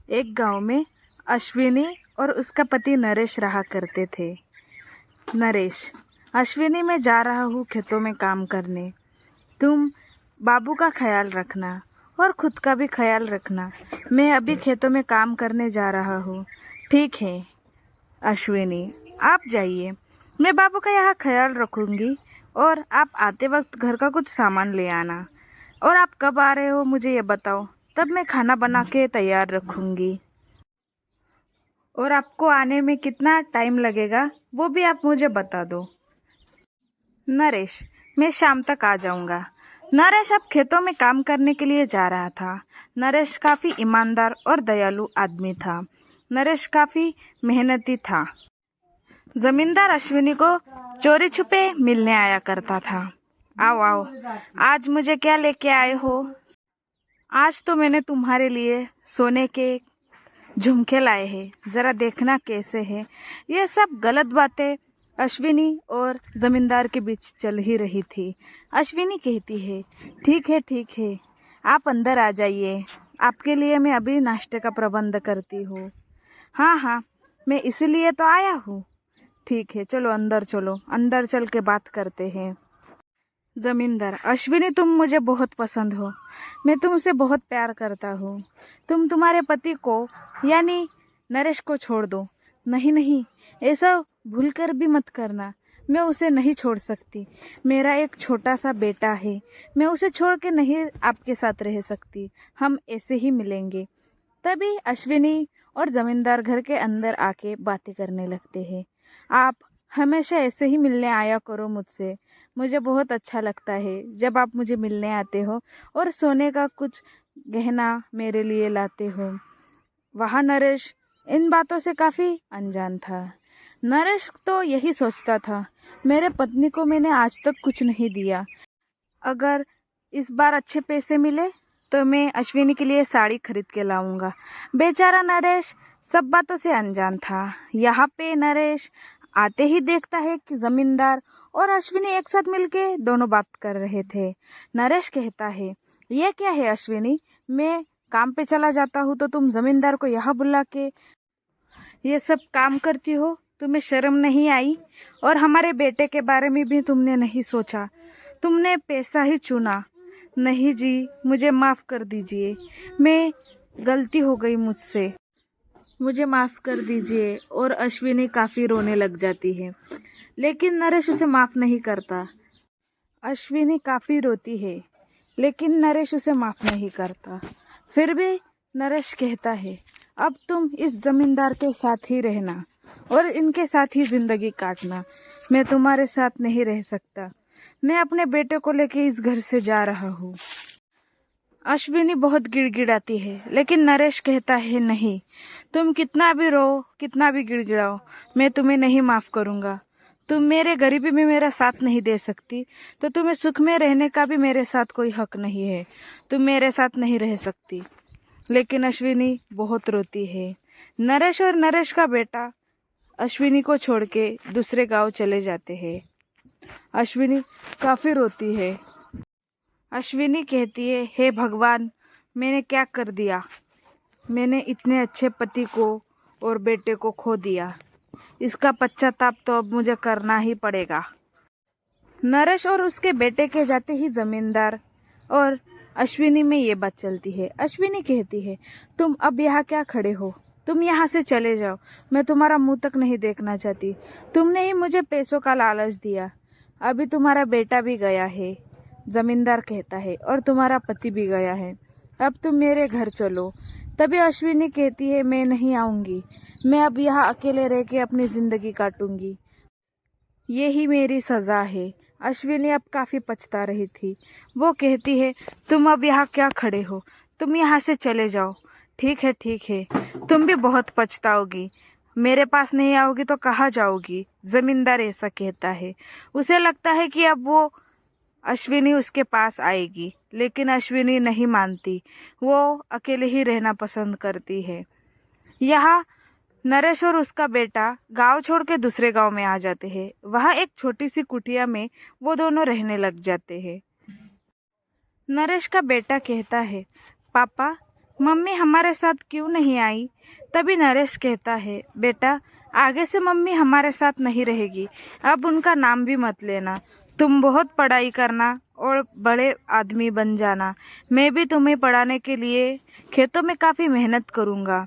एक गांव में अश्विनी और उसका पति नरेश रहा करते थे। नरेश, अश्विनी, मैं जा रहा हूँ खेतों में काम करने। तुम बाबू का ख्याल रखना और खुद का भी ख्याल रखना। मैं अभी खेतों में काम करने जा रहा हूँ। ठीक है अश्विनी, आप जाइए। मैं बाबू का यहाँ ख्याल रखूँगी और आप आते वक्त घर का कुछ सामान ले आना। और आप कब आ रहे हो मुझे ये बताओ, तब मैं खाना बना के तैयार रखूँगी। और आपको आने में कितना टाइम लगेगा वो भी आप मुझे बता दो। नरेश, मैं शाम तक आ जाऊंगा। नरेश अब खेतों में काम करने के लिए जा रहा था। नरेश काफी ईमानदार और दयालु आदमी था। नरेश काफी मेहनती था। जमींदार अश्विनी को चोरी छुपे मिलने आया करता था। आओ आओ, आज मुझे क्या लेके आए हो? आज तो मैंने तुम्हारे लिए सोने के झुमके लाए हैं, जरा देखना कैसे है। ये सब गलत बातें अश्विनी और जमींदार के बीच चल ही रही थी। अश्विनी कहती है, ठीक है, आप अंदर आ जाइए। आपके लिए मैं अभी नाश्ते का प्रबंध करती हूँ। हाँ, मैं इसीलिए तो आया हूँ। ठीक है, चलो अंदर चलो, अंदर चल के बात करते हैं। जमींदार, अश्विनी, तुम मुझे बहुत पसंद हो। मैं तुमसे बहुत प्यार करता हूँ। तुम तुम्हारे पति को यानी नरेश को छोड़ दो। नहीं, ऐसा भूल कर भी मत करना। मैं उसे नहीं छोड़ सकती। मेरा एक छोटा सा बेटा है। मैं उसे छोड़ के नहीं आपके साथ रह सकती। हम ऐसे ही मिलेंगे। तभी अश्विनी और जमींदार घर के अंदर आके बातें करने लगते हैं। आप हमेशा ऐसे ही मिलने आया करो मुझसे। मुझे बहुत अच्छा लगता है जब आप मुझे मिलने आते हो और सोने का कुछ गहना मेरे लिए लाते हो। वहाँ नरेश इन बातों से काफी अनजान था। नरेश तो यही सोचता था, मेरे पत्नी को मैंने आज तक कुछ नहीं दिया। अगर इस बार अच्छे पैसे मिले तो मैं अश्विनी के लिए साड़ी खरीद के लाऊंगा। बेचारा नरेश सब बातों से अनजान था। यहाँ पे नरेश आते ही देखता है कि जमींदार और अश्विनी एक साथ मिलके दोनों बात कर रहे थे। नरेश कहता है, ये क्या है अश्विनी, मैं काम पे चला जाता हूँ तो तुम जमींदार को यहाँ बुला के ये सब काम करती हो? तुम्हें शर्म नहीं आई? और हमारे बेटे के बारे में भी तुमने नहीं सोचा। तुमने पैसा ही चुना। नहीं जी, मुझे माफ कर दीजिए। मैं गलती हो गई मुझसे, मुझे माफ कर दीजिए। और अश्विनी काफी रोने लग जाती है, लेकिन नरेश उसे माफ नहीं करता। अश्विनी काफी रोती है, लेकिन नरेश उसे माफ नहीं करता। फिर भी नरेश कहता है, अब तुम इस जमींदार के साथ ही रहना और इनके साथ ही जिंदगी काटना। मैं तुम्हारे साथ नहीं रह सकता। मैं अपने बेटे को लेके इस घर से जा रहा हूँ। अश्विनी बहुत गिड़गिड़ाती है, लेकिन नरेश कहता है, नहीं, तुम कितना भी रो, कितना भी गिड़गिड़ाओ, मैं तुम्हें नहीं माफ करूंगा। तुम मेरे गरीबी में मेरा साथ नहीं दे सकती, तो तुम्हें सुख में रहने का भी मेरे साथ कोई हक नहीं है। तुम मेरे साथ नहीं रह सकती। लेकिन अश्विनी बहुत रोती है। नरेश और नरेश का बेटा अश्विनी को छोड़ के दूसरे गांव चले जाते हैं। अश्विनी काफी रोती है। अश्विनी कहती है, हे भगवान, मैंने क्या कर दिया? मैंने इतने अच्छे पति को और बेटे को खो दिया। इसका पश्चाताप तो अब मुझे करना ही पड़ेगा। नरेश और उसके बेटे के जाते ही जमींदार और अश्विनी में ये बात चलती है। अश्विनी कहती है, तुम अब यहाँ क्या खड़े हो? तुम यहाँ से चले जाओ। मैं तुम्हारा मुंह तक नहीं देखना चाहती। तुमने ही मुझे पैसों का लालच दिया। अभी तुम्हारा बेटा भी गया है, जमींदार कहता है, और तुम्हारा पति भी गया है। अब तुम मेरे घर चलो। तभी अश्विनी कहती है, मैं नहीं आऊंगी। मैं अब यहाँ अकेले रह के अपनी जिंदगी काटूंगी। यही मेरी सजा है। अश्विनी अब काफी पछता रही थी। वो कहती है, तुम अब यहाँ क्या खड़े हो? तुम यहाँ से चले जाओ। ठीक है, तुम भी बहुत पछताओगी। मेरे पास नहीं आओगी तो कहाँ जाओगी? जमींदार ऐसा कहता है। उसे लगता है कि अब वो अश्विनी उसके पास आएगी, लेकिन अश्विनी नहीं मानती। वो अकेले ही रहना पसंद करती है। यहाँ नरेश और उसका बेटा गांव छोड़ के दूसरे गांव में आ जाते हैं। वहाँ एक छोटी सी कुटिया में वो दोनों रहने लग जाते हैं। नरेश का बेटा कहता है, पापा, मम्मी हमारे साथ क्यों नहीं आई? तभी नरेश कहता है, बेटा आगे से मम्मी हमारे साथ नहीं रहेगी, अब उनका नाम भी मत लेना। तुम बहुत पढ़ाई करना और बड़े आदमी बन जाना। मैं भी तुम्हें पढ़ाने के लिए खेतों में काफ़ी मेहनत करूँगा।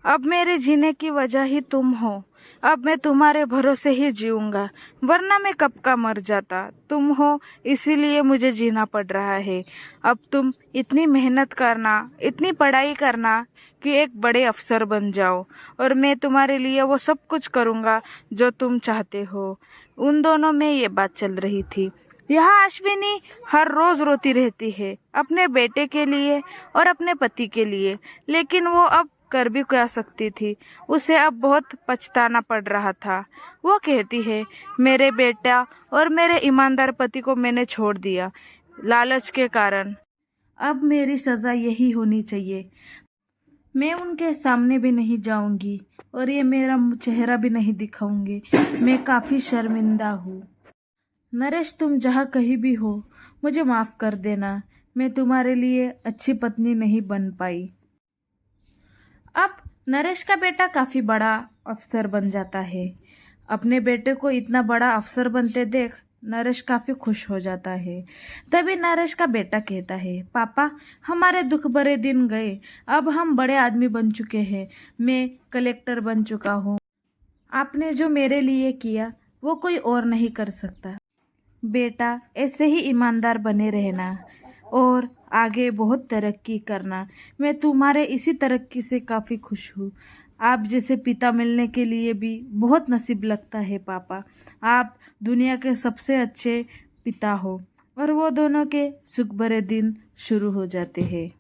अब मेरे जीने की वजह ही तुम हो। अब मैं तुम्हारे भरोसे ही जीऊँगा, वरना मैं कब का मर जाता। तुम हो इसीलिए मुझे जीना पड़ रहा है। अब तुम इतनी मेहनत करना, इतनी पढ़ाई करना कि एक बड़े अफसर बन जाओ, और मैं तुम्हारे लिए वो सब कुछ करूँगा जो तुम चाहते हो। उन दोनों में ये बात चल रही थी। यहाँ अश्विनी हर रोज रोती रहती है अपने बेटे के लिए और अपने पति के लिए, लेकिन वो अब कर भी क्या सकती थी। उसे अब बहुत पछताना पड़ रहा था। वो कहती है, मेरे बेटा और मेरे ईमानदार पति को मैंने छोड़ दिया लालच के कारण। अब मेरी सजा यही होनी चाहिए। मैं उनके सामने भी नहीं जाऊंगी और ये मेरा चेहरा भी नहीं दिखाऊंगी। मैं काफी शर्मिंदा हूँ। नरेश, तुम जहाँ कहीं भी हो, मुझे माफ कर देना। मैं तुम्हारे लिए अच्छी पत्नी नहीं बन पाई। अब नरेश का बेटा काफी बड़ा अफसर बन जाता है। अपने बेटे को इतना बड़ा अफसर बनते देख नरेश काफी खुश हो जाता है। तभी नरेश का बेटा कहता है, पापा हमारे दुख भरे दिन गए, अब हम बड़े आदमी बन चुके हैं। मैं कलेक्टर बन चुका हूँ। आपने जो मेरे लिए किया वो कोई और नहीं कर सकता। बेटा ऐसे ही ईमानदार बने रहना और आगे बहुत तरक्की करना। मैं तुम्हारे इसी तरक्की से काफ़ी खुश हूँ। आप जैसे पिता मिलने के लिए भी बहुत नसीब लगता है पापा। आप दुनिया के सबसे अच्छे पिता हो। और वो दोनों के सुख भरे दिन शुरू हो जाते हैं।